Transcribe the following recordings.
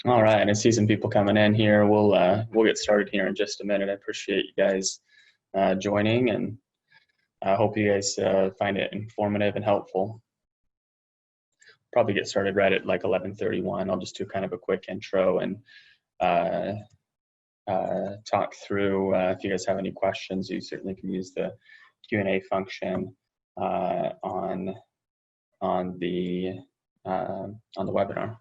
All right, I see some people coming in here. We'll get started here in just a minute. I appreciate you guys joining, and I hope you guys find it informative and helpful. Probably get started right at like 11:31. I'll just do kind of a quick intro and uh, talk through. If you guys have any questions, you certainly can use the Q&A function on the webinar.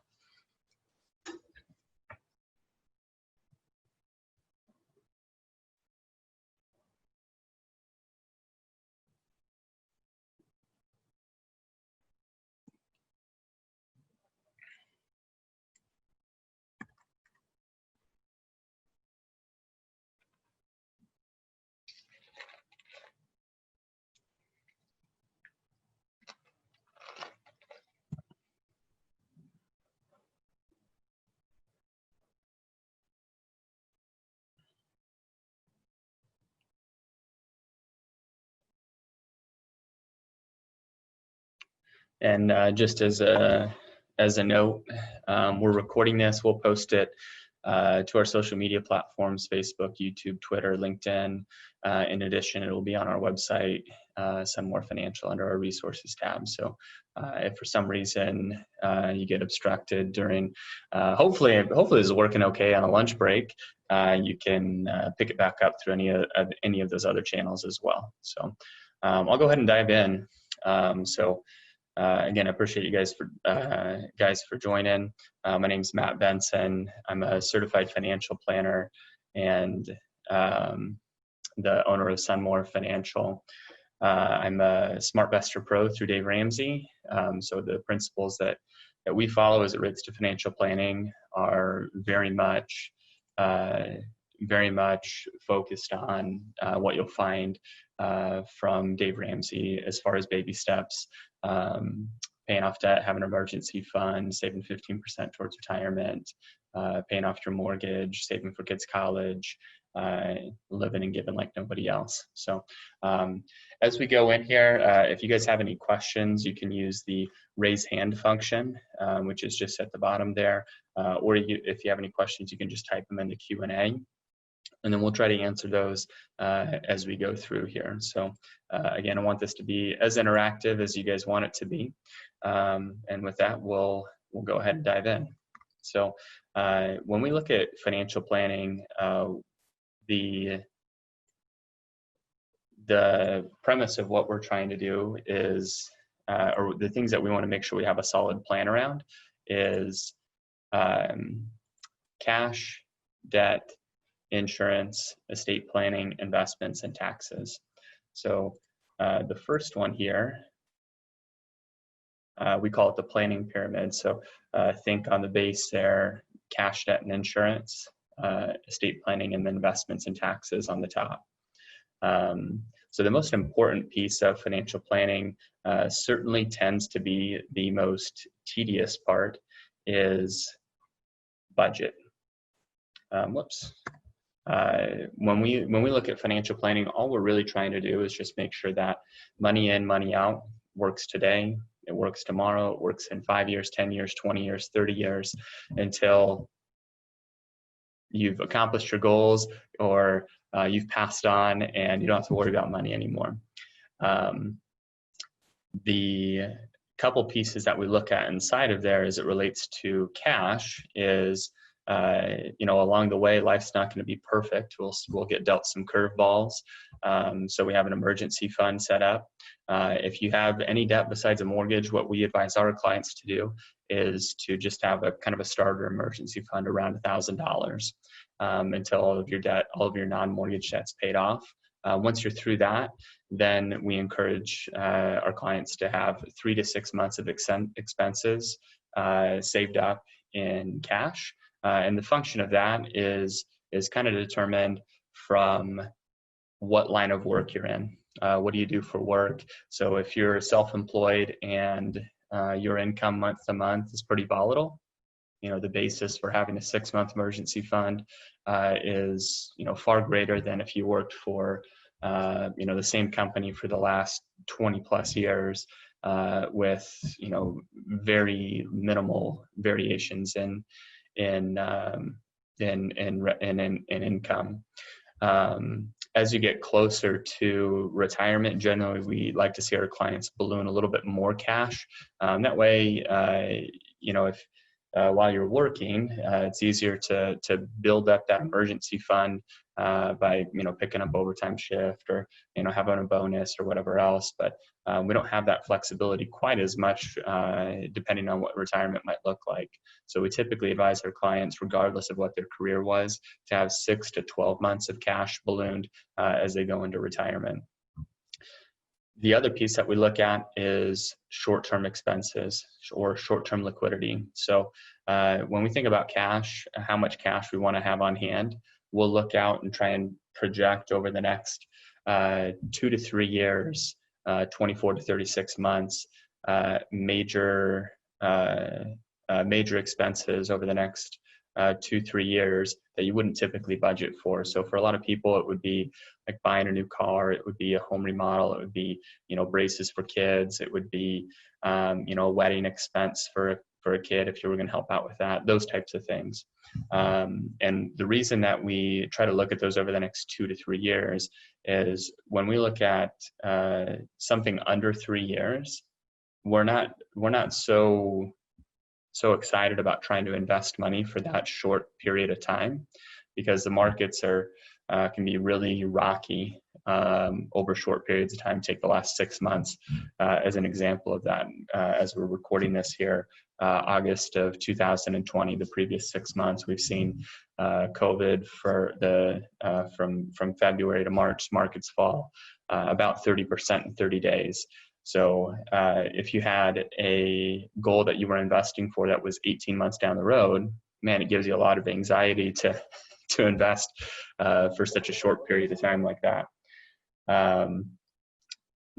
And just as a note, we're recording this. We'll post it to our social media platforms: Facebook, YouTube, Twitter, LinkedIn. In addition, it will be on our website, Sunmore Financial, under our resources tab. So if for some reason you get obstructed during, hopefully this is working okay on a lunch break, you can pick it back up through any of those other channels as well. So I'll go ahead and dive in. Again, I appreciate you guys for joining. My name is Matt Benson. I'm a certified financial planner and the owner of Sunmore Financial. I'm a SmartVestor Pro through Dave Ramsey. So the principles that we follow as it relates to financial planning are very much focused on what you'll find from Dave Ramsey as far as baby steps. Paying off debt, having an emergency fund, saving 15% towards retirement, paying off your mortgage, saving for kids' college, living and giving like nobody else. So as we go in here, if you guys have any questions, you can use the raise hand function, which is just at the bottom there. Or if you have any questions, you can just type them in the Q&A. And then we'll try to answer those as we go through here. So again, I want this to be as interactive as you guys want it to be. And with that, we'll go ahead and dive in. So when we look at financial planning, the premise of what we're trying to do is, or the things that we want to make sure we have a solid plan around is cash, debt, insurance, estate planning, investments, and taxes. So the first one here, we call it the planning pyramid. So think on the base there, cash, debt, and insurance, estate planning, and then investments and taxes on the top. So the most important piece of financial planning certainly tends to be the most tedious part is budget. When we look at financial planning, all we're really trying to do is just make sure that money in, money out works today, it works tomorrow, it works in 5 years, 10 years, 20 years, 30 years, until you've accomplished your goals or you've passed on and you don't have to worry about money anymore. The couple pieces that we look at inside of there as it relates to cash is along the way, life's not going to be perfect. We'll get dealt some curveballs. So we have an emergency fund set up. If you have any debt besides a mortgage, what we advise our clients to do is to just have a kind of a starter emergency fund around $1,000 until all of your debt, all of your non-mortgage debt's paid off. Once you're through that, then we encourage our clients to have 3 to 6 months of expenses saved up in cash. And the function of that is kind of determined from what line of work you're in. What do you do for work? So if you're self-employed and your income month to month is pretty volatile, the basis for having a 6-month emergency fund is far greater than if you worked for the same company for the last 20 plus years with very minimal variations in in income. As you get closer to retirement, generally we like to see our clients balloon a little bit more cash. That way, if while you're working, it's easier to build up that emergency fund by picking up overtime shift or having a bonus or whatever else. But we don't have that flexibility quite as much depending on what retirement might look like. So we typically advise our clients, regardless of what their career was, to have 6 to 12 months of cash ballooned as they go into retirement. The other piece that we look at is short-term expenses or short-term liquidity. So when we think about cash, how much cash we want to have on hand, we'll look out and try and project over the next 2 to 3 years, 24 to 36 months, major expenses over the next 2-3 years that you wouldn't typically budget for. So for a lot of people, it would be like buying a new car, it would be a home remodel, it would be braces for kids, it would be a wedding expense for a kid if you were going to help out with that, those types of things. And the reason that we try to look at those over the next 2 to 3 years is when we look at something under 3 years, we're not so excited about trying to invest money for that short period of time, because the markets can be really rocky over short periods of time. Take the last 6 months as an example of that. As we're recording this here, August of 2020, the previous 6 months, we've seen COVID from February to March, markets fall about 30% in 30 days. So if you had a goal that you were investing for that was 18 months down the road, man, it gives you a lot of anxiety to invest for such a short period of time like that.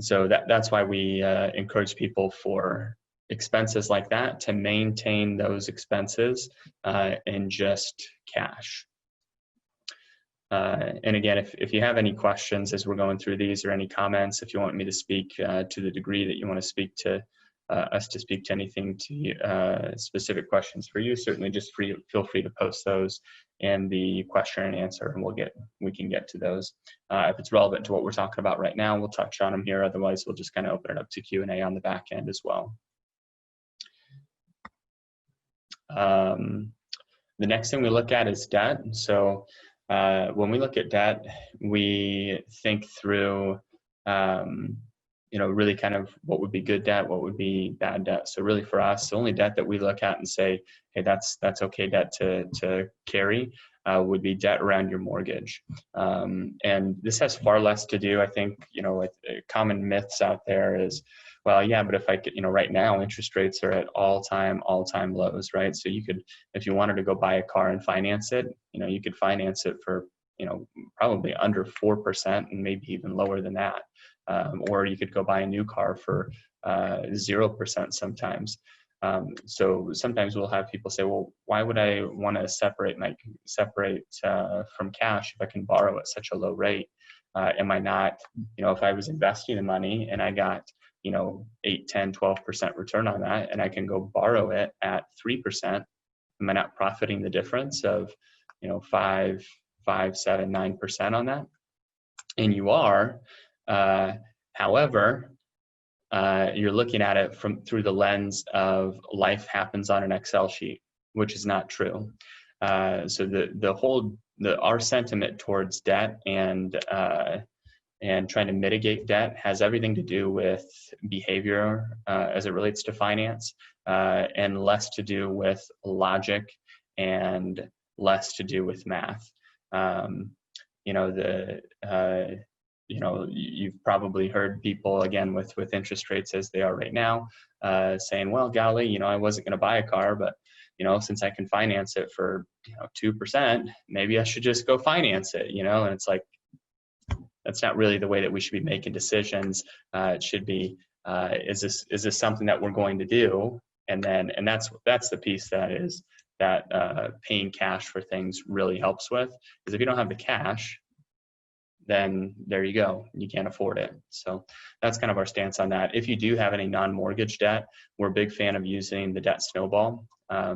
So that's why we encourage people for expenses like that to maintain those expenses in just cash. And again, if you have any questions as we're going through these or any comments, if you want me to speak to the degree that you want to speak to us to speak to anything to specific questions for you, certainly just feel free to post those in the question and answer, and we can get to those. If it's relevant to what we're talking about right now, we'll touch on them here. Otherwise, we'll just kind of open it up to Q&A on the back end as well. The next thing we look at is debt. So when we look at debt, we think through, really kind of what would be good debt, what would be bad debt. So really for us, the only debt that we look at and say, hey, that's okay debt to carry would be debt around your mortgage. And this has far less to do, I think, with common myths out there is, well, yeah, but if I could, right now interest rates are at all-time lows, right? So you could, if you wanted to go buy a car and finance it, you could finance it for, probably under 4% and maybe even lower than that. Or you could go buy a new car for 0% sometimes. So sometimes we'll have people say, well, why would I want to separate from cash if I can borrow at such a low rate? Am I not, if I was investing the money and I got 8, 10, 12% return on that, and I can go borrow it at 3%, am I not profiting the difference of 5, 7, 9% on that? And you are. However, you're looking at it through the lens of life happens on an Excel sheet, which is not true. So our sentiment towards debt and trying to mitigate debt has everything to do with behavior as it relates to finance, and less to do with logic and less to do with math. You've probably heard people, again, with interest rates as they are right now, saying, well, golly, I wasn't going to buy a car, but since I can finance it for 2%, maybe I should just go finance it, and it's like, that's not really the way that we should be making decisions. It should be, is this something that we're going to do? And that's the piece that paying cash for things really helps with, is if you don't have the cash, then there you go. You can't afford it. So that's kind of our stance on that. If you do have any non-mortgage debt, we're a big fan of using the debt snowball.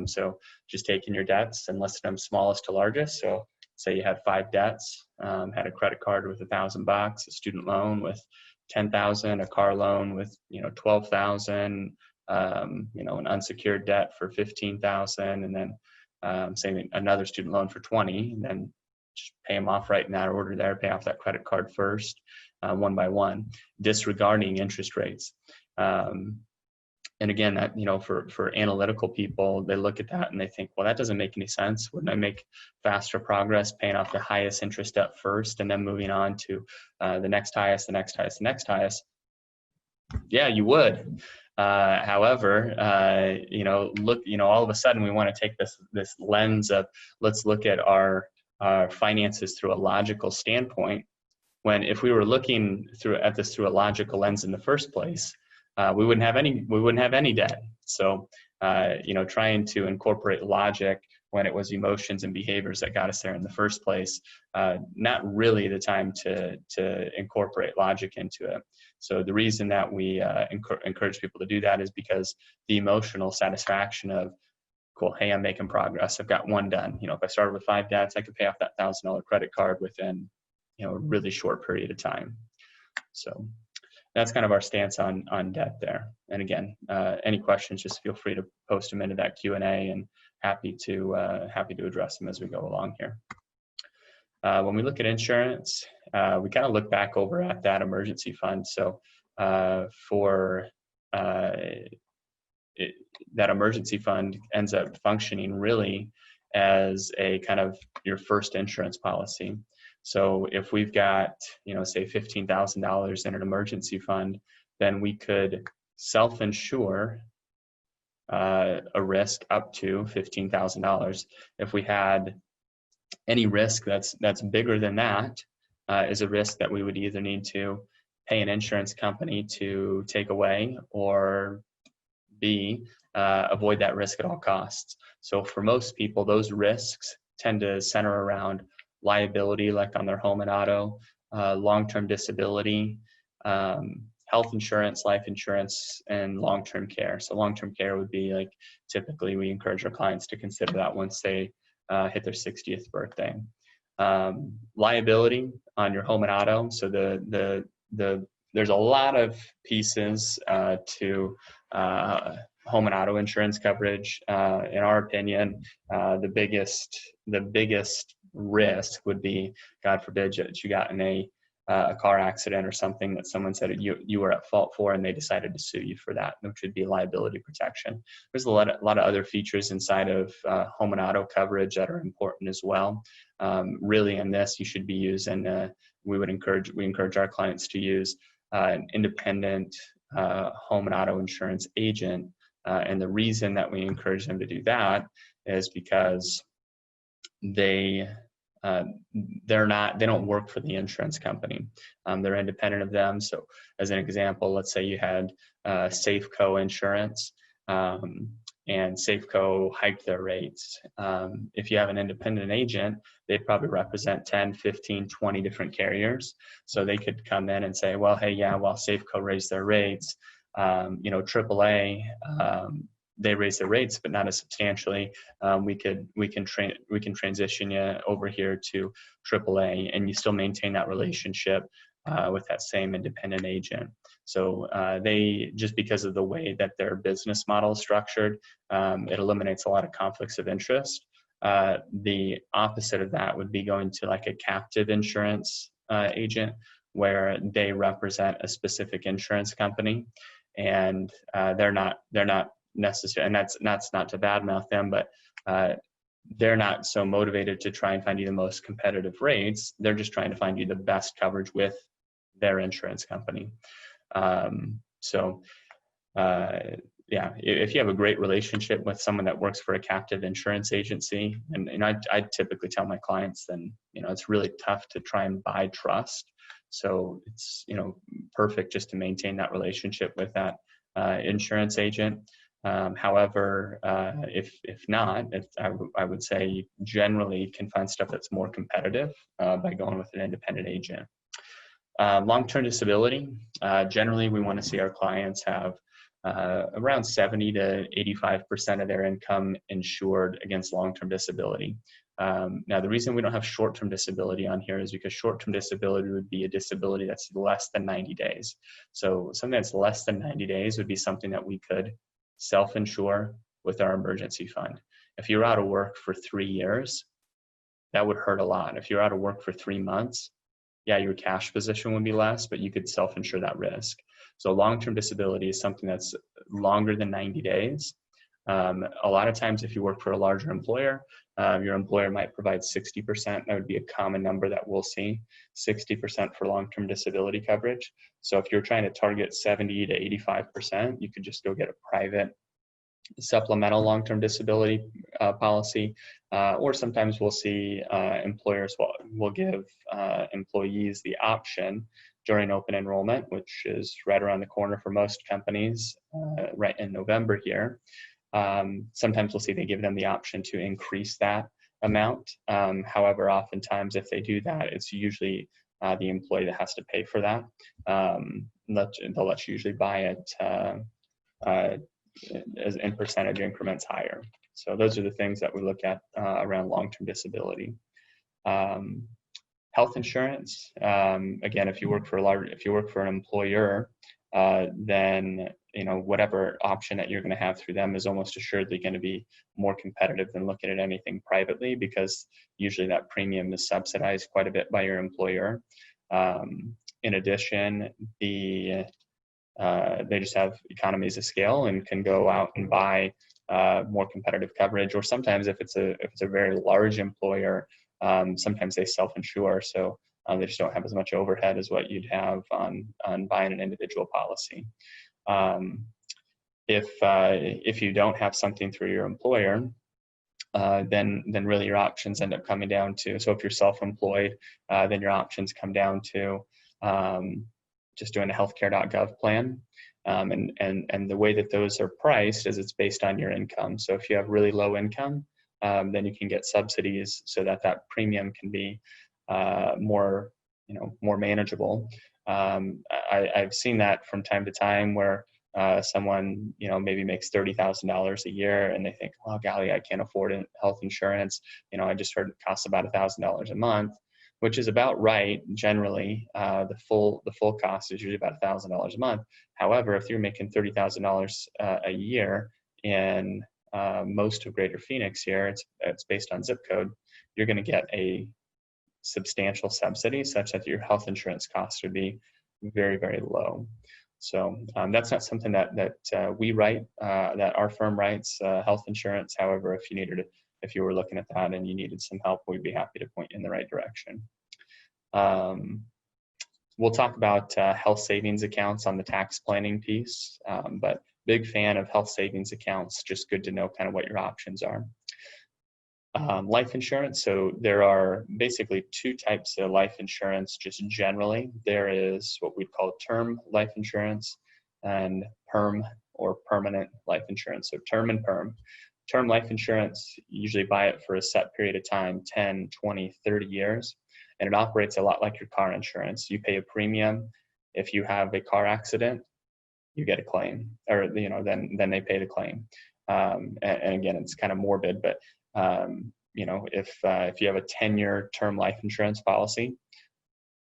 So just taking your debts and listing them smallest to largest. So say you had 5 debts, had a credit card with $1,000, a student loan with 10,000, a car loan with 12,000, an unsecured debt for 15,000, and then say another student loan for 20, and then just pay them off right in that order there. Pay off that credit card first, one by one, disregarding interest rates. And again, that, for analytical people, they look at that and they think, well, that doesn't make any sense. Wouldn't I make faster progress paying off the highest interest debt first and then moving on to the next highest, the next highest, the next highest? Yeah, you would. However, all of a sudden we want to take this lens of, let's look at our finances through a logical standpoint, when if we were looking at this through a logical lens in the first place, we wouldn't have any debt. So trying to incorporate logic when it was emotions and behaviors that got us there in the first place, not really the time to incorporate logic into it. So the reason that we encourage people to do that is because the emotional satisfaction of, cool, hey, I'm making progress. I've got one done. If I started with 5 debts, I could pay off that $1,000 credit card within a really short period of time. So that's kind of our stance on debt there. And again, any questions, just feel free to post them into that Q&A, and happy to address them as we go along here. When we look at insurance, we kind of look back over at that emergency fund. So that emergency fund ends up functioning really as a kind of your first insurance policy. So if we've got, say $15,000 in an emergency fund, then we could self-insure a risk up to $15,000. If we had any risk that's bigger than that, is a risk that we would either need to pay an insurance company to take away, or B, avoid that risk at all costs. So for most people, those risks tend to center around liability, like on their home and auto, long-term disability, health insurance, life insurance, and long-term care. So long-term care would be like, typically we encourage our clients to consider that once they hit their 60th birthday. Liability on your home and auto. So there's a lot of pieces to home and auto insurance coverage. In our opinion, the biggest risk would be, God forbid, that you got in a car accident or something that someone said you were at fault for, and they decided to sue you for that, which would be liability protection. There's a lot of other features inside of home and auto coverage that are important as well. Really, in this, you should be using. We encourage our clients to use an independent home and auto insurance agent, and the reason that we encourage them to do that is because they don't work for the insurance company. They're independent of them. So as an example, let's say you had Safeco insurance, and Safeco hiked their rates. If you have an independent agent, they'd probably represent 10, 15, 20 different carriers. So they could come in and say, well, hey, yeah, while Safeco raised their rates, AAA, they raise their rates, but not as substantially. We can transition you over here to AAA, and you still maintain that relationship with that same independent agent. So they, just because of the way that their business model is structured, it eliminates a lot of conflicts of interest. The opposite of that would be going to like a captive insurance agent, where they represent a specific insurance company, and they're not necessary, and that's not to badmouth them, but they're not so motivated to try and find you the most competitive rates. They're just trying to find you the best coverage with their insurance company. Yeah, if you have a great relationship with someone that works for a captive insurance agency, and I typically tell my clients, then it's really tough to try and buy trust. So it's perfect just to maintain that relationship with that insurance agent. However, if not, I would say you generally can find stuff that's more competitive by going with an independent agent. Long-term disability, generally we want to see our clients have around 70 to 85% of their income insured against long-term disability. Now, the reason we don't have short-term disability on here is because short-term disability would be a disability that's less than 90 days. So something that's less than 90 days would be something that we could self-insure with our emergency fund. If you're out of work for 3 years, that would hurt a lot. If you're out of work for 3 months, yeah, your cash position would be less, but you could self-insure that risk. So long-term disability is something that's longer than 90 days. A lot of times if you work for a larger employer, your employer might provide 60%. That would be a common number that we'll see, 60% for long-term disability coverage. So if you're trying to target 70 to 85%, you could just go get a private supplemental long-term disability policy, or sometimes we'll see employers will give employees the option during open enrollment, which is right around the corner for most companies, right in November here. Sometimes we'll see they give them the option to increase that amount. However, oftentimes if they do that, it's usually the employee that has to pay for that. They'll let you usually buy it as in percentage increments higher. So those are the things that we look at around long-term disability. Health insurance, again, if you work for an employer, then whatever option that you're going to have through them is almost assuredly going to be more competitive than looking at anything privately, because usually that premium is subsidized quite a bit by your employer. In addition, they just have economies of scale and can go out and buy more competitive coverage. Or sometimes if it's a very large employer, sometimes they self-insure, so they just don't have as much overhead as what you'd have on buying an individual policy. If you don't have something through your employer, then really your options end up coming down to, so if you're self-employed, then your options come down to just doing a healthcare.gov plan. And the way that those are priced is it's based on your income. So if you have really low income, then you can get subsidies so that premium can be more manageable. I've seen that from time to time where someone maybe makes $30,000 a year and they think, oh golly, I can't afford health insurance. I just heard it costs about $1,000 a month, which is about right generally. The full cost is usually about $1,000 a month. However, if you're making $30,000 a year in most of Greater Phoenix here, it's based on zip code, you're going to get a substantial subsidy such that your health insurance costs would be very, very low. So that's not something that we write, that our firm writes, health insurance. However, if you were looking at that and you needed some help, we'd be happy to point you in the right direction. We'll talk about health savings accounts on the tax planning piece, but big fan of health savings accounts, just good to know kind of what your options are. Life insurance, so there are basically 2 types of life insurance just generally. There is what we'd call term life insurance and perm or permanent life insurance, so term and perm. Term life insurance, you usually buy it for a set period of time, 10, 20, 30 years, and it operates a lot like your car insurance. You pay a premium. If you have a car accident, you get a claim, or then they pay the claim. And again, it's kind of morbid, but if you have a 10-year term life insurance policy,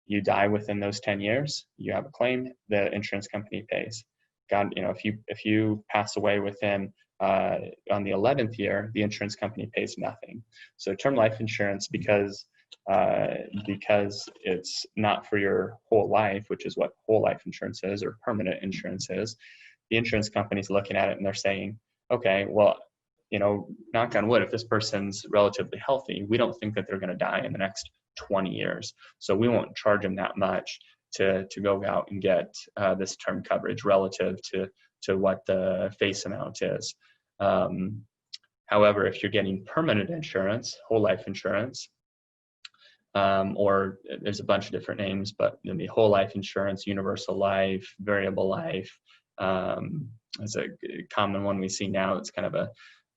you die within those 10 years, you have a claim, the insurance company pays. God, if you pass away within on the 11th year, the insurance company pays nothing. So term life insurance, because it's not for your whole life, which is what whole life insurance is, or permanent insurance is, the insurance company's looking at it and they're saying, okay, well, knock on wood, if this person's relatively healthy, we don't think that they're going to die in the next 20 years. So we won't charge them that much to go out and get this term coverage relative to what the face amount is. However, if you're getting permanent insurance, whole life insurance, or there's a bunch of different names, but the whole life insurance, universal life, variable life, is a common one we see now. It's kind of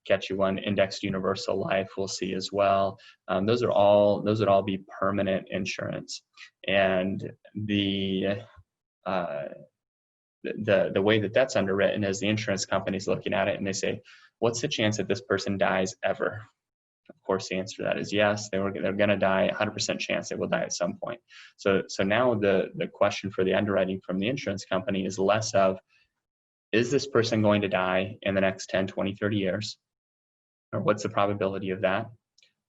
catch you one. Indexed universal life we'll see as well. Those would all be permanent insurance. And the way that that's underwritten is the insurance company's looking at it and they say, what's the chance that this person dies ever? Of course, the answer to that is yes. They're going to die. 100% chance they will die at some point. So now the question for the underwriting from the insurance company is less of, is this person going to die in the next 10, 20, 30 years? Or what's the probability of that?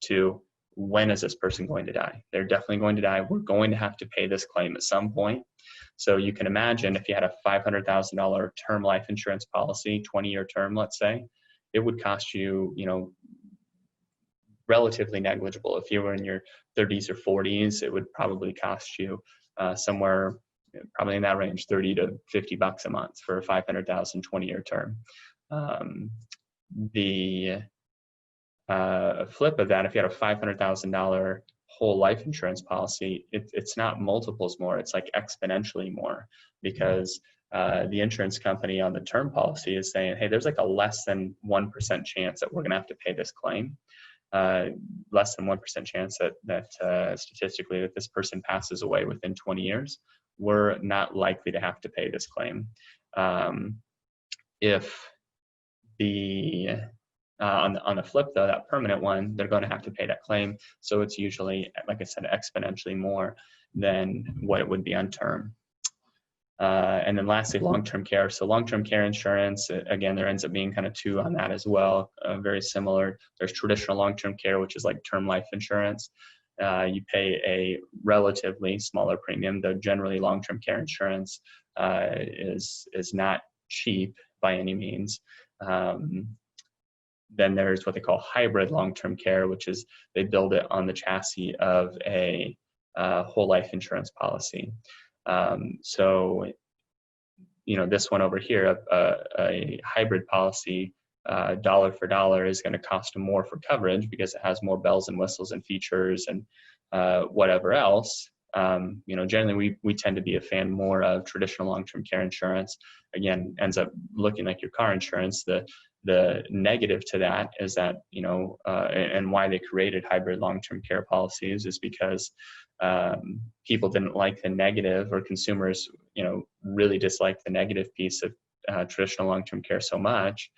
To when is this person going to die? They're definitely going to die. We're going to have to pay this claim at some point. So you can imagine if you had a $500,000 term life insurance policy, 20-year term, let's say, it would cost you, relatively negligible. If you were in your 30s or 40s, it would probably cost you somewhere probably in that range, $30 to $50 a month for a 500,000 20-year term. The flip of that, if you had a $500,000 whole life insurance policy, it's not multiples more, it's like exponentially more, because the insurance company on the term policy is saying, hey, there's like a less than 1% chance that we're going to have to pay this claim. Less than 1% chance that statistically that this person passes away within 20 years, we're not likely to have to pay this claim. If the on the flip though, that permanent one, they're going to have to pay that claim. So it's usually, like I said, exponentially more than what it would be on term. And then lastly, long-term care. So long-term care insurance, again, there ends up being kind of two on that as well, very similar. There's traditional long-term care, which is like term life insurance. You pay a relatively smaller premium, though generally long-term care insurance is not cheap by any means. Then there's what they call hybrid long-term care, which is they build it on the chassis of a whole life insurance policy. So, this one over here, a hybrid policy, dollar for dollar, is going to cost more for coverage because it has more bells and whistles and features and whatever else. Generally we tend to be a fan more of traditional long-term care insurance. Again, ends up looking like your car insurance. The negative to that is that, and why they created hybrid long-term care policies is because people didn't like the negative, or consumers, really disliked the negative piece of traditional long-term care so much.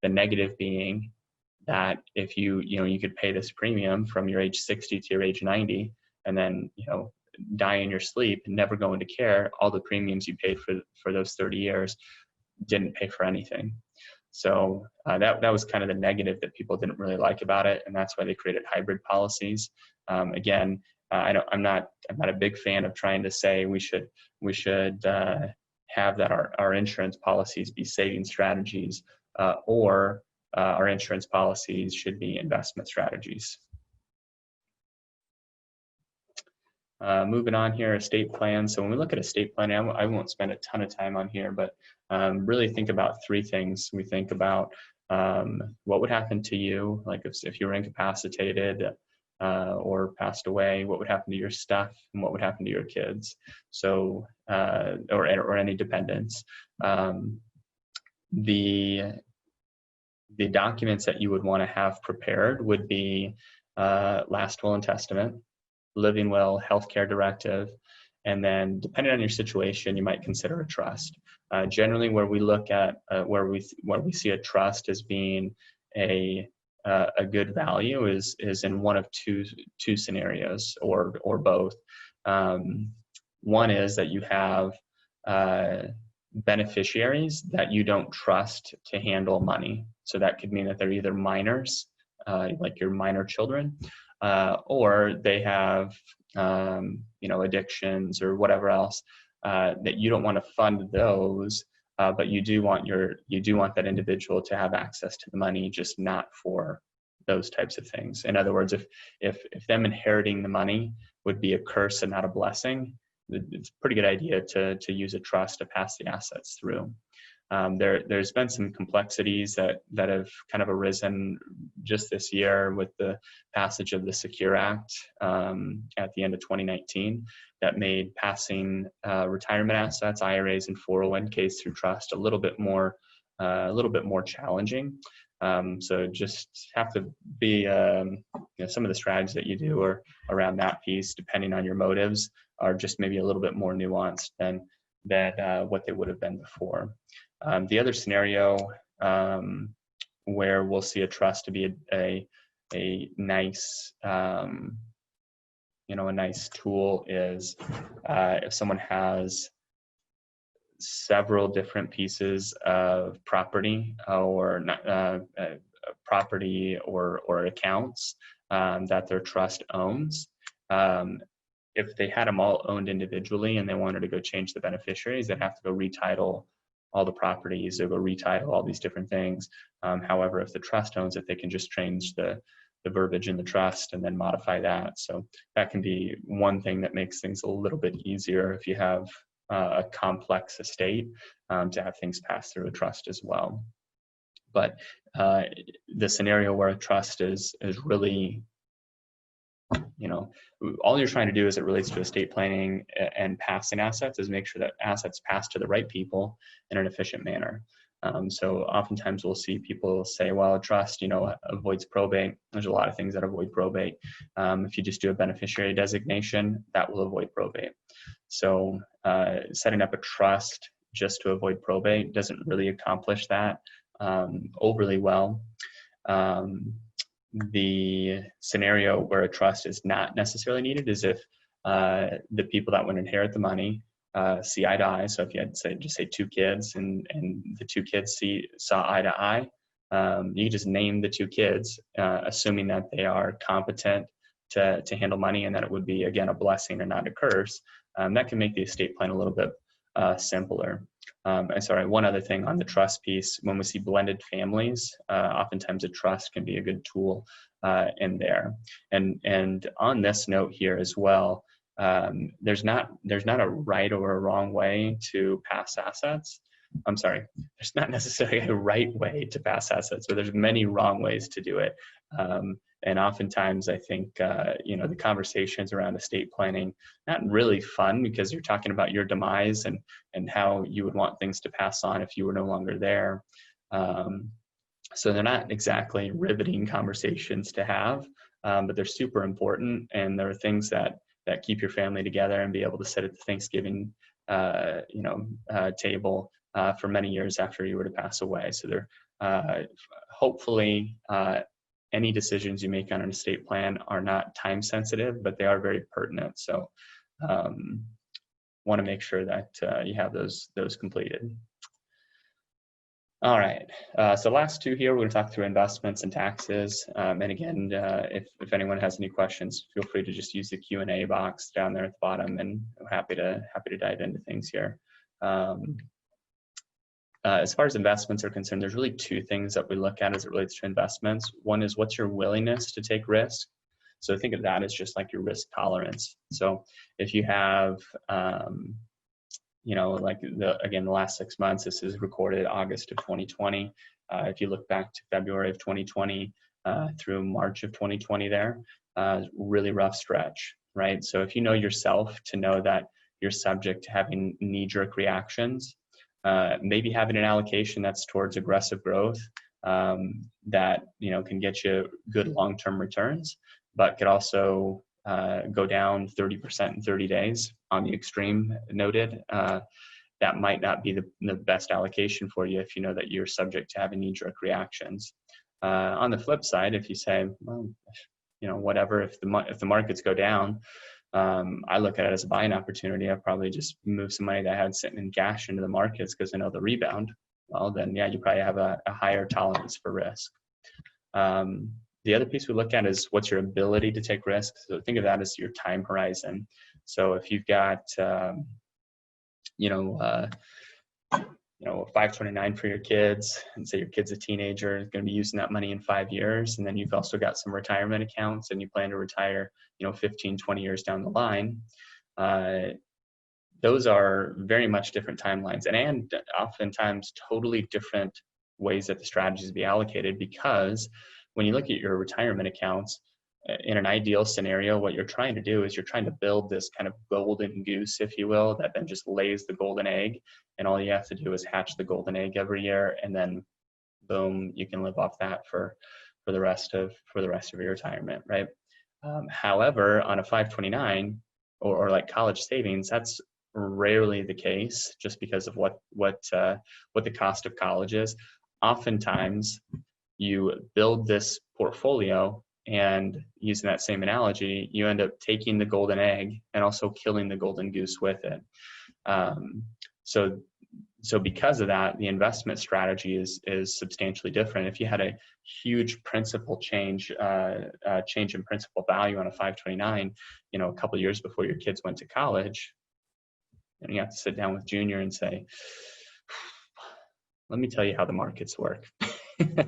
The negative being that if you could pay this premium from your age 60 to your age 90, and then, die in your sleep and never go into care, all the premiums you paid for those 30 years didn't pay for anything. So that was kind of the negative that people didn't really like about it, and that's why they created hybrid policies. Again, I'm not a big fan of trying to say we should have that our insurance policies be saving strategies, or our insurance policies should be investment strategies. Moving on here, estate plan. So when we look at estate planning, I won't spend a ton of time on here, but really think about three things. We think about what would happen to you, like if you were incapacitated or passed away, what would happen to your stuff, and what would happen to your kids, so or any dependents. The documents that you would want to have prepared would be last will and testament, living will, healthcare directive, and then depending on your situation, you might consider a trust. Generally, where we look at where we see a trust as being a good value is in one of two scenarios, or both. One is that you have beneficiaries that you don't trust to handle money. So that could mean that they're either minors, like your minor children, or they have addictions or whatever else, that you don't want to fund those, but you do want that individual to have access to the money, just not for those types of things. In other words, if them inheriting the money would be a curse and not a blessing, it's a pretty good idea to use a trust to pass the assets through. There's been some complexities that have kind of arisen just this year with the passage of the Secure Act at the end of 2019 that made passing retirement assets, IRAs and 401ks through trust a little bit more challenging. So just have to be, some of the strategies that you do or around that piece, depending on your motives, are just maybe a little bit more nuanced than what they would have been before. The other scenario where we'll see a trust to be a nice, a nice tool is if someone has several different pieces of property or property or accounts that their trust owns. If they had them all owned individually and they wanted to go change the beneficiaries, they'd have to go retitle all the properties or go retitle all these different things. However, if the trust owns it, they can just change the verbiage in the trust and then modify that. So that can be one thing that makes things a little bit easier if you have a complex estate, to have things pass through a trust as well. But the scenario where a trust is really, all you're trying to do as it relates to estate planning and passing assets is make sure that assets pass to the right people in an efficient manner. So oftentimes we'll see people say, well, a trust, avoids probate. There's a lot of things that avoid probate. If you just do a beneficiary designation, that will avoid probate. So setting up a trust just to avoid probate doesn't really accomplish that overly well. The scenario where a trust is not necessarily needed is if the people that would inherit the money see eye to eye. So if you had just say two kids and the two kids saw eye to eye, you just name the two kids, assuming that they are competent to handle money and that it would be, again, a blessing and not a curse. That can make the estate plan a little bit simpler. One other thing on the trust piece, when we see blended families, oftentimes a trust can be a good tool in there. And on this note here as well, there's not a right or a wrong way to pass assets. I'm sorry, there's not necessarily a right way to pass assets, but there's many wrong ways to do it. And oftentimes I think, the conversations around estate planning, not really fun because you're talking about your demise and how you would want things to pass on if you were no longer there. So they're not exactly riveting conversations to have, but they're super important. And there are things that keep your family together and be able to sit at the Thanksgiving, table for many years after you were to pass away. So they're hopefully any decisions you make on an estate plan are not time sensitive, but they are very pertinent. So want to make sure that you have those completed. All right, so last two here, we're going to talk through investments and taxes. And again, if anyone has any questions, feel free to just use the Q&A box down there at the bottom, and I'm happy to dive into things here. As far as investments are concerned, there's really two things that we look at as it relates to investments. One is what's your willingness to take risk. So think of that as just like your risk tolerance. So if you have, the last 6 months, this is recorded August of 2020. If you look back to February of 2020 through March of 2020 there, really rough stretch, right? So if you know yourself to know that you're subject to having knee-jerk reactions, maybe having an allocation that's towards aggressive growth that can get you good long-term returns, but could also go down 30% in 30 days on the extreme noted. That might not be the best allocation for you if you know that you're subject to having knee-jerk reactions. On the flip side, if you say, well, whatever, if the markets go down, I look at it as a buying opportunity. I'll probably just move some money that I had sitting in cash into the markets because I know the rebound. Well, then, yeah, you probably have a higher tolerance for risk. The other piece we look at is what's your ability to take risks. So think of that as your time horizon. So if you've got, 529 for your kids, and say your kid's a teenager, is going to be using that money in 5 years, and then you've also got some retirement accounts and you plan to retire 15, 20 years down the line, those are very much different timelines and oftentimes totally different ways that the strategies be allocated, because when you look at your retirement accounts, in an ideal scenario, what you're trying to do is you're trying to build this kind of golden goose, if you will, that then just lays the golden egg, and all you have to do is hatch the golden egg every year and then boom, you can live off that for the rest of your retirement, right? However, on a 529 or like college savings, that's rarely the case, just because of what the cost of college is. Oftentimes, you build this portfolio, and using that same analogy, you end up taking the golden egg and also killing the golden goose with it. So because of that, the investment strategy is substantially different. If you had a huge principal change in principal value on a 529, a couple of years before your kids went to college, and you have to sit down with Junior and say, let me tell you how the markets work. I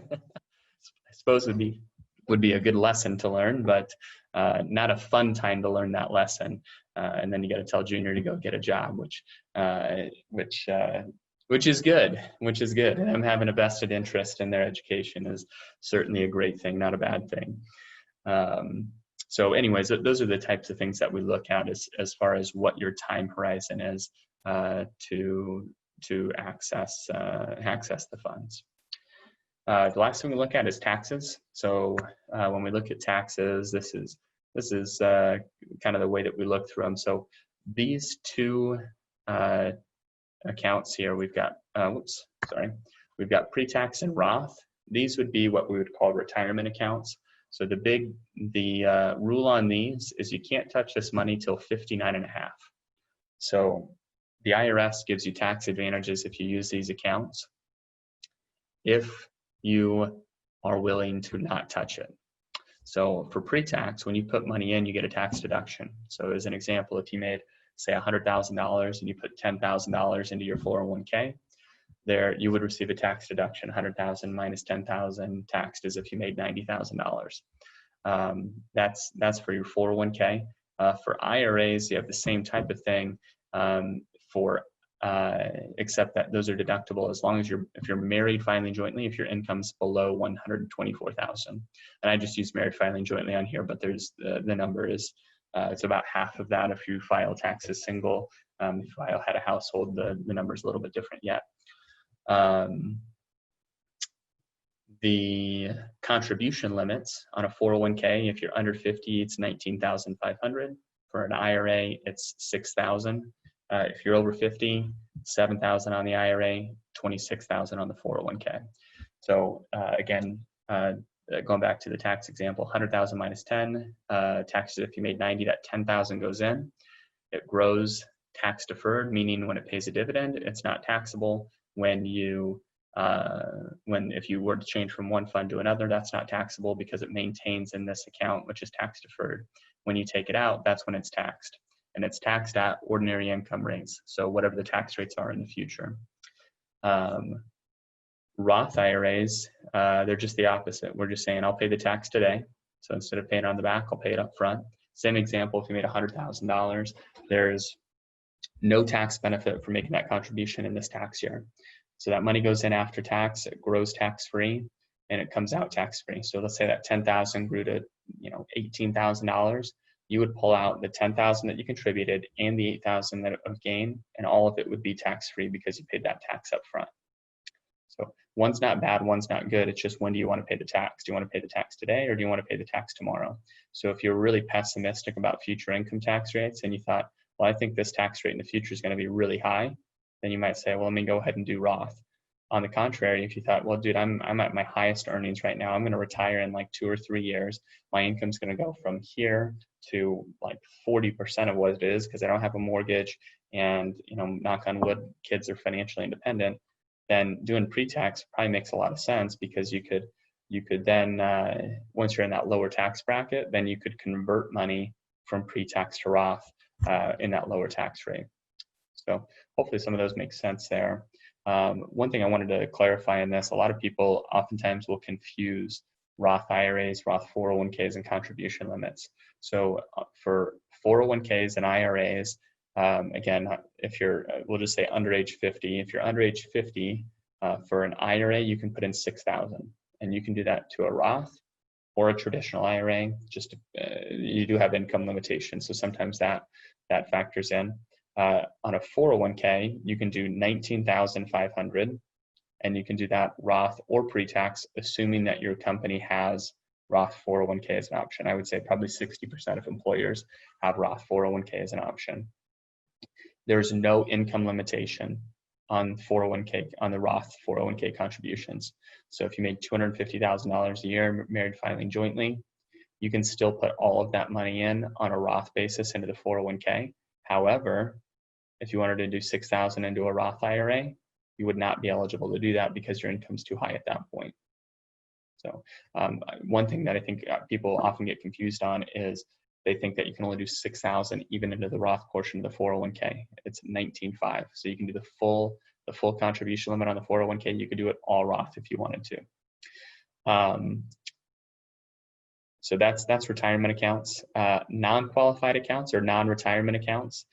suppose would be a good lesson to learn, but not a fun time to learn that lesson. And then you got to tell Junior to go get a job, which is good. And I'm having a vested interest in their education is certainly a great thing, not a bad thing. So anyways, those are the types of things that we look at as far as what your time horizon is to access the funds. The last thing we look at is taxes. So when we look at taxes, this is kind of the way that we look through them. So these two accounts here, we've got we've got pre-tax and Roth. These would be what we would call retirement accounts. So the rule on these is you can't touch this money till 59 and a half. So the IRS gives you tax advantages if you use these accounts, if you are willing to not touch it. So for pre-tax, when you put money in, you get a tax deduction. So as an example, if you made, say, $100,000 and you put $10,000 into your 401k, there you would receive a tax deduction. 100,000 minus 10,000 taxed as if you made $90,000. That's for your 401k. For IRAs, you have the same type of thing, except that those are deductible as long as if you're married filing jointly, if your income's below 124,000. And I just use married filing jointly on here, but there's the number is it's about half of that if you file taxes single. If you file had a household, the number is a little bit different yet. The contribution limits on a 401k, if you're under 50, it's 19,500. For an IRA, it's 6,000. If you're over 50, 7,000 on the IRA, 26,000 on the 401k. So again, going back to the tax example, 100,000 minus 10, taxes if you made 90, that 10,000 goes in. It grows tax deferred, meaning when it pays a dividend, it's not taxable. If you were to change from one fund to another, that's not taxable because it maintains in this account, which is tax deferred. When you take it out, that's when it's taxed. And it's taxed at ordinary income rates. So whatever the tax rates are in the future. Roth IRAs, they're just the opposite. We're just saying, I'll pay the tax today. So instead of paying it on the back, I'll pay it up front. Same example, if you made $100,000, there's no tax benefit for making that contribution in this tax year. So that money goes in after tax, it grows tax-free, and it comes out tax-free. So let's say that 10,000 grew to, $18,000. You would pull out the 10,000 that you contributed and the 8,000 that of gain, and all of it would be tax-free because you paid that tax up front. So one's not bad, one's not good. It's just, when do you want to pay the tax? Do you want to pay the tax today, or do you want to pay the tax tomorrow? So if you're really pessimistic about future income tax rates and you thought, well, I think this tax rate in the future is going to be really high, then you might say, well, let me go ahead and do Roth. On the contrary, if you thought, well, dude, I'm at my highest earnings right now. I'm going to retire in like 2 or 3 years. My income's going to go from here to like 40% of what it is because I don't have a mortgage, and knock on wood, kids are financially independent. Then doing pre-tax probably makes a lot of sense, because you could then once you're in that lower tax bracket, then you could convert money from pre-tax to Roth in that lower tax rate. So hopefully some of those make sense there. One thing I wanted to clarify in this, a lot of people oftentimes will confuse Roth IRAs, Roth 401ks, and contribution limits. So for 401ks and IRAs, again, if you're, we'll just say under age 50, if you're under age 50, for an IRA, you can put in 6,000, and you can do that to a Roth or a traditional IRA. Just you do have income limitations, so sometimes that factors in. On a 401k, you can do 19,500 And you can do that Roth or pre-tax, assuming that your company has Roth 401k as an option. I would say probably 60% of employers have Roth 401k as an option. There's no income limitation on 401k, on the Roth 401k contributions. So if you made $250,000 a year, married filing jointly, you can still put all of that money in on a Roth basis into the 401k. However, if you wanted to do $6,000 into a Roth IRA, you would not be eligible to do that because your income's too high at that point. So one thing that I think people often get confused on is they think that you can only do 6,000 even into the Roth portion of the 401k. It's 19.5, so you can do the full contribution limit on the 401k. You could do it all Roth if you wanted to. So that's retirement accounts. Non-qualified accounts or non-retirement accounts.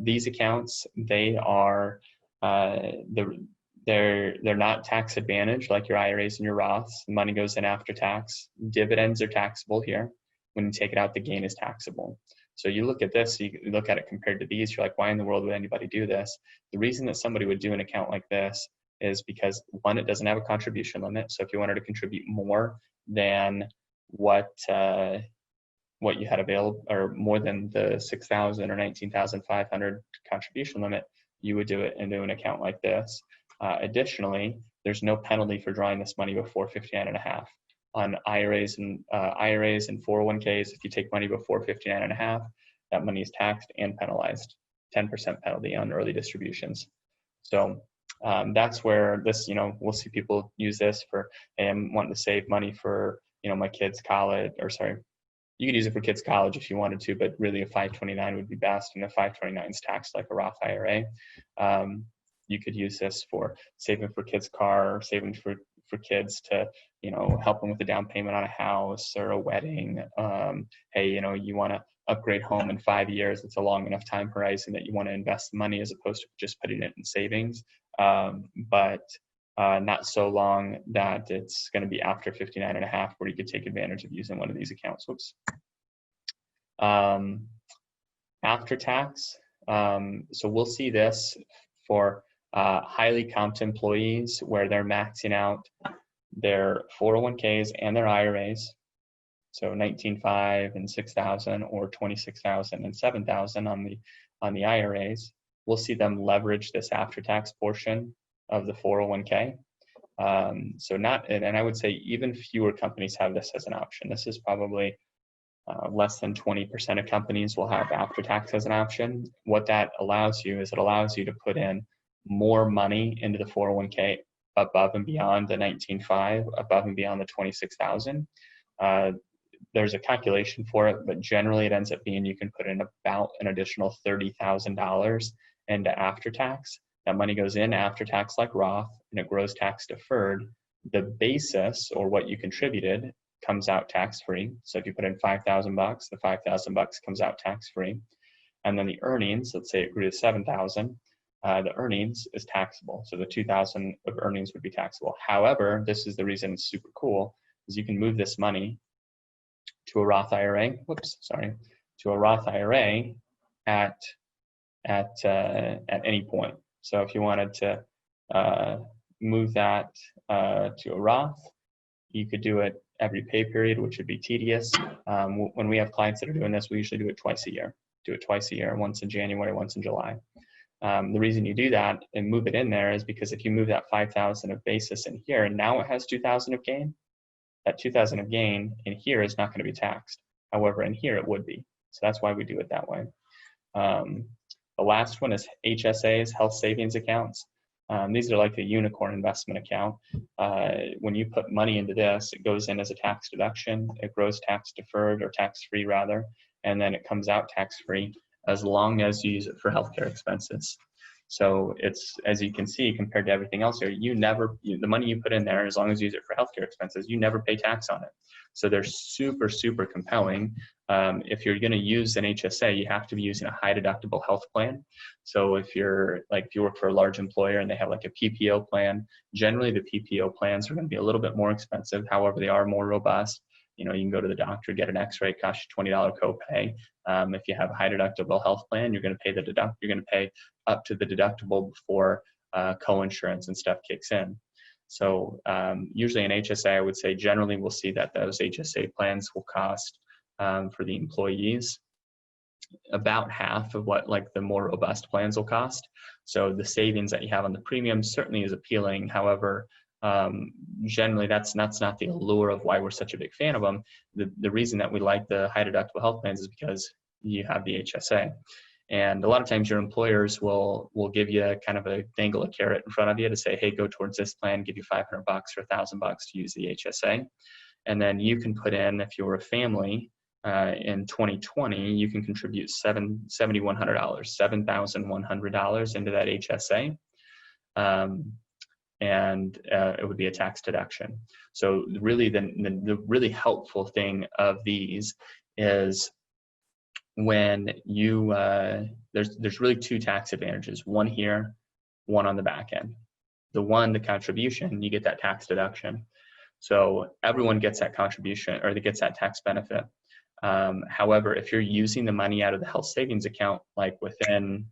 These accounts, they are they're not tax advantaged like your IRAs and your Roths. The money goes in after tax. Dividends are taxable here. When you take it out, the gain is taxable. So you look at this, you look at it compared to these, you're like, why in the world would anybody do this? The reason that somebody would do an account like this is because, one, it doesn't have a contribution limit. So if you wanted to contribute more than what you had available, or more than the 6,000 or 19,500 contribution limit, you would do it into an account like this. Additionally, there's no penalty for drawing this money before 59.5. On IRAs and 401ks, if you take money before 59.5, that money is taxed and penalized. 10% penalty on early distributions. So that's where this, we'll see people use this for, hey, I'm wanting to save money for, my kids' college, or sorry, you could use it for kids' college if you wanted to, but really a 529 would be best, and a 529 is taxed like a Roth IRA. You could use this for saving for kids' car, or saving for kids to, help them with the down payment on a house or a wedding. Hey, you want to upgrade home in 5 years. It's a long enough time horizon that you want to invest the money as opposed to just putting it in savings. But not so long that it's going to be after 59.5 where you could take advantage of using one of these accounts. Whoops. After tax, so we'll see this for highly comped employees where they're maxing out their 401ks and their IRAs. So 19.5 and 6,000, or 26,000 and 7,000 on the IRAs. We'll see them leverage this after-tax portion of the 401k. And I would say even fewer companies have this as an option. This is probably less than 20% of companies will have after-tax as an option. What that allows you is it allows you to put in more money into the 401k above and beyond the 19.5, above and beyond the 26,000. There's a calculation for it, but generally it ends up being you can put in about an additional $30,000 into after tax. That money goes in after tax like Roth, and it grows tax deferred. The basis, or what you contributed, comes out tax free. So if you put in $5,000, the $5,000 comes out tax free. And then the earnings, let's say it grew to 7,000, the earnings is taxable. So the 2,000 of earnings would be taxable. However, this is the reason it's super cool, is you can move this money to a Roth IRA, to a Roth IRA at any point. So if you wanted to move that to a Roth, you could do it every pay period, which would be tedious. When we have clients that are doing this, we usually do it twice a year. Once in January, once in July. The reason you do that and move it in there is because if you move that 5,000 of basis in here, and now it has 2,000 of gain, that 2,000 of gain in here is not going to be taxed. However, in here it would be. So that's why we do it that way. The last one is HSAs, health savings accounts. These are like a unicorn investment account. When you put money into this, it goes in as a tax deduction. It grows tax deferred, or tax free rather, and then it comes out tax free as long as you use it for healthcare expenses. So it's, as you can see, compared to everything else here, the money you put in there, as long as you use it for healthcare expenses, you never pay tax on it. So they're super, super compelling. If you're going to use an HSA, you have to be using a high deductible health plan. So if you work for a large employer and they have like a PPO plan, generally the PPO plans are going to be a little bit more expensive. However, they are more robust. You can go to the doctor, get an X-ray, cost you $20 copay. If you have a high deductible health plan, you're going to pay you're going to pay up to the deductible before co-insurance and stuff kicks in. So usually in HSA, I would say generally we'll see that those HSA plans will cost for the employees about half of what like the more robust plans will cost. So the savings that you have on the premium certainly is appealing. However, generally that's not the allure of why we're such a big fan of them. The reason that we like the high deductible health plans is because you have the HSA. And a lot of times your employers will give you kind of dangle a carrot in front of you to say, hey, go towards this plan, give you $500 or $1,000 to use the HSA. And then you can put in, if you're a family, in 2020, you can contribute $7,100 into that HSA. And it would be a tax deduction. So really the really helpful thing of these is when you, there's really two tax advantages, one here, one on the back end. The contribution, you get that tax deduction. So everyone gets that contribution or gets that tax benefit. However, if you're using the money out of the health savings account, like within,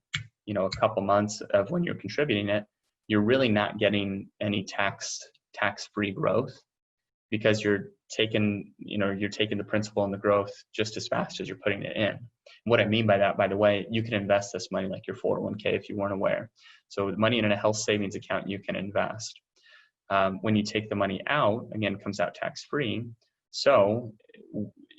a couple months of when you're contributing it, you're really not getting any tax-free growth, because you're taking the principal and the growth just as fast as you're putting it in. What I mean by that, by the way, you can invest this money like your 401k if you weren't aware. So the money in a health savings account you can invest. When you take the money out, again, it comes out tax-free. So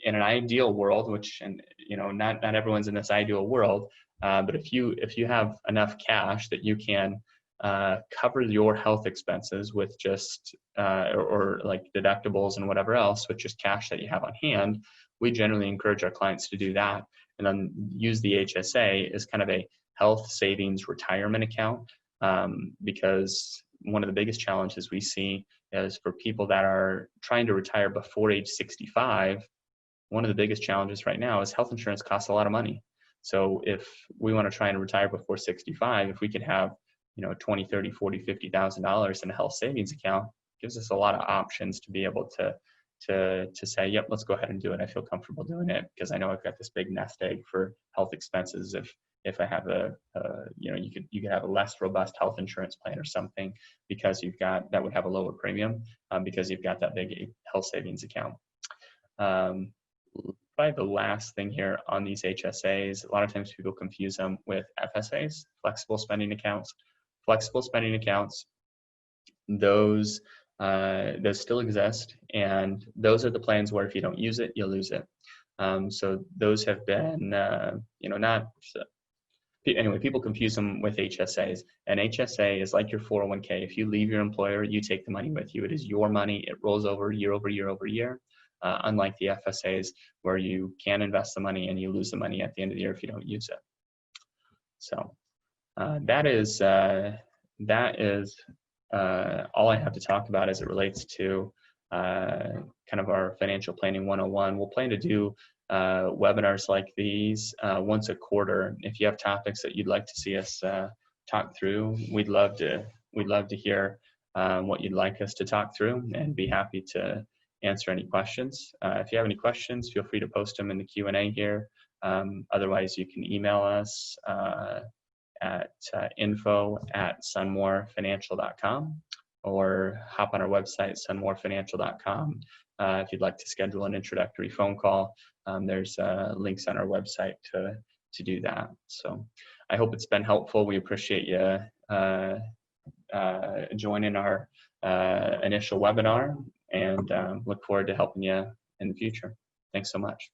in an ideal world, which, and not everyone's in this ideal world, but if you have enough cash that you can cover your health expenses with just or like deductibles and whatever else with just cash that you have on hand, we generally encourage our clients to do that, and then use the HSA as kind of a health savings retirement account, because one of the biggest challenges we see is for people that are trying to retire before age 65. One of the biggest challenges right now is health insurance costs a lot of money. So if we want to try and retire before 65, if we could have $20, $30, $40, $50,000 in a health savings account, gives us a lot of options to be able to say, yep, let's go ahead and do it. I feel comfortable doing it because I know I've got this big nest egg for health expenses. If I have you could have a less robust health insurance plan or something, because that would have a lower premium because you've got that big health savings account. Probably the last thing here on these HSAs, a lot of times people confuse them with FSAs, flexible spending accounts. Flexible spending accounts, those still exist, and those are the plans where if you don't use it, you'll lose it. So those have been, anyway, people confuse them with HSAs. An HSA is like your 401k. If you leave your employer, you take the money with you. It is your money. It rolls over year over year over year. Unlike the FSAs, where you can invest the money and you lose the money at the end of the year if you don't use it. So that is all I have to talk about as it relates to kind of our financial planning 101. We'll plan to do webinars like these once a quarter. If you have topics that you'd like to see us talk through, we'd love to hear what you'd like us to talk through, and be happy to answer any questions. If you have any questions, feel free to post them in the Q&A here. Otherwise, you can email us at info@sunmorefinancial.com, or hop on our website, sunmorefinancial.com. If you'd like to schedule an introductory phone call, there's links on our website to do that. So I hope it's been helpful. We appreciate you joining our initial webinar, and look forward to helping you in the future. Thanks so much.